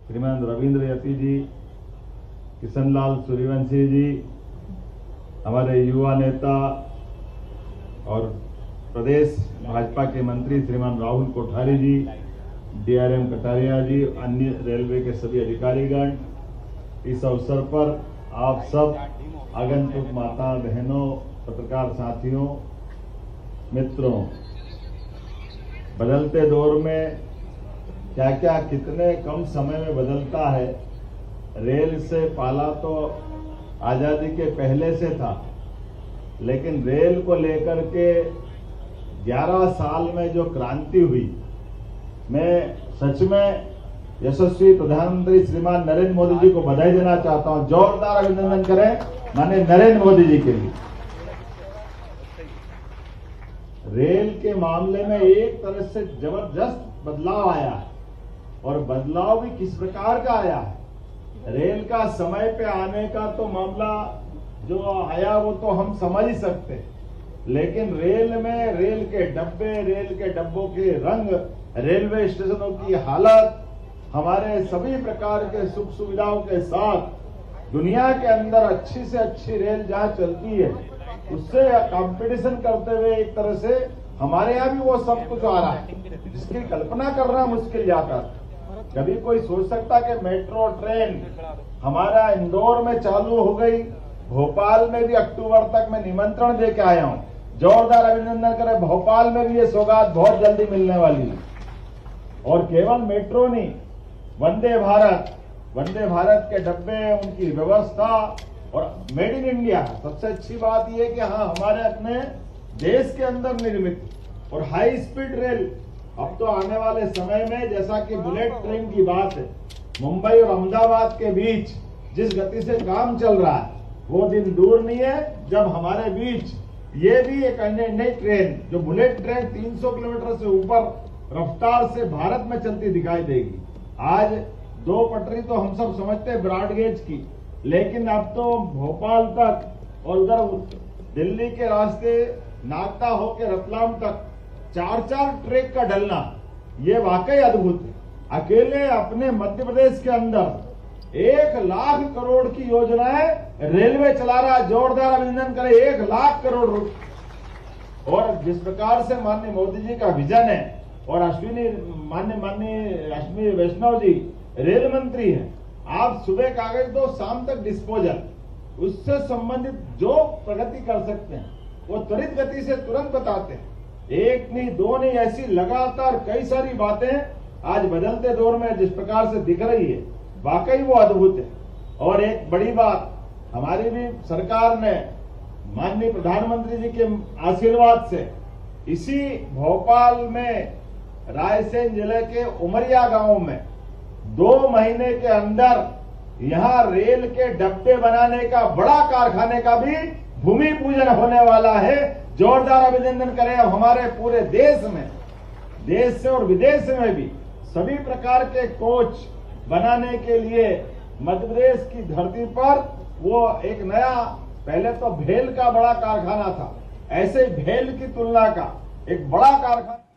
श्रीमान रविंद्र यति जी, किशनलाल सूर्यवंशी जी, हमारे युवा नेता और प्रदेश भाजपा के मंत्री श्रीमान राहुल कोठारी जी, डीआरएम कटारिया जी, अन्य रेलवे के सभी अधिकारीगण, इस अवसर पर आप सब आगंतुक माता बहनों, पत्रकार साथियों, मित्रों, बदलते दौर में क्या क्या कितने कम समय में बदलता है। रेल से पाला तो आजादी के पहले से था, लेकिन रेल को लेकर के 11 साल में जो क्रांति हुई, मैं सच में यशस्वी प्रधानमंत्री श्रीमान नरेंद्र मोदी जी को बधाई देना चाहता हूं। जोरदार अभिनंदन करें माननीय नरेंद्र मोदी जी के लिए। रेल के मामले में एक तरह से जबरदस्त बदलाव आया है, और बदलाव भी किस प्रकार का आया है। रेल का समय पे आने का तो मामला जो आया वो तो हम समझ ही सकते हैं, लेकिन रेल में रेल के डब्बे, रेल के डब्बों के रंग, रेलवे स्टेशनों की हालत, हमारे सभी प्रकार के सुख सुविधाओं के साथ दुनिया के अंदर अच्छी से अच्छी रेल जहां चलती है, उससे कंपटीशन करते हुए एक तरह से हमारे यहाँ भी वो सब कुछ आ रहा है जिसकी कल्पना करना मुश्किल जाता था। कभी कोई सोच सकता कि मेट्रो ट्रेन हमारा इंदौर में चालू हो गई, भोपाल में भी अक्टूबर तक मैं निमंत्रण दे के आया हूँ। जोरदार अभिनंदन करें, भोपाल में भी ये सौगात बहुत जल्दी मिलने वाली है। और केवल मेट्रो नहीं, वंदे भारत के डब्बे, उनकी व्यवस्था और मेड इन इंडिया। सबसे अच्छी बात यह कि हाँ, हमारे अपने देश के अंदर निर्मित और हाई स्पीड रेल। अब तो आने वाले समय में जैसा कि बुलेट ट्रेन की बात है, मुंबई और अहमदाबाद के बीच जिस गति से काम चल रहा है, वो दिन दूर नहीं है जब हमारे बीच ये भी एक नई ट्रेन, जो बुलेट ट्रेन 300 किलोमीटर से ऊपर रफ्तार से भारत में चलती दिखाई देगी। आज 2 पटरी तो हम सब समझते हैं ब्रॉडगेज की, लेकिन अब तो भोपाल तक और उधर दिल्ली के रास्ते नागदा होकर रतलाम तक 4-4 ट्रैक का डलना, ये वाकई अद्भुत है। अकेले अपने मध्य प्रदेश के अंदर 1 लाख करोड़ की योजनाएं रेलवे चला रहा है। जोरदार अभिनंदन करें, 1 लाख करोड़ रुपए। और जिस प्रकार से माननीय मोदी जी का विजन है, और माननीय अश्विनी वैष्णव जी रेल मंत्री हैं, आप सुबह कागज दो, शाम तक डिस्पोजल, उससे संबंधित जो प्रगति कर सकते हैं वो त्वरित गति से तुरंत बताते हैं। 1 नहीं 2 नहीं, ऐसी लगातार कई सारी बातें आज बदलते दौर में जिस प्रकार से दिख रही है, वाकई वो अद्भुत है। और एक बड़ी बात, हमारी भी सरकार ने माननीय प्रधानमंत्री जी के आशीर्वाद से इसी भोपाल में रायसेन जिले के उमरिया गांव में 2 महीने के अंदर यहां रेल के डब्बे बनाने का बड़ा कारखाने का भी भूमि पूजन होने वाला है। जोरदार अभिनंदन करें। हमारे पूरे देश में, देश से और विदेश में भी सभी प्रकार के कोच बनाने के लिए मध्य प्रदेश की धरती पर वो एक नया, पहले तो भेल का बड़ा कारखाना था, ऐसे भेल की तुलना का एक बड़ा कारखाना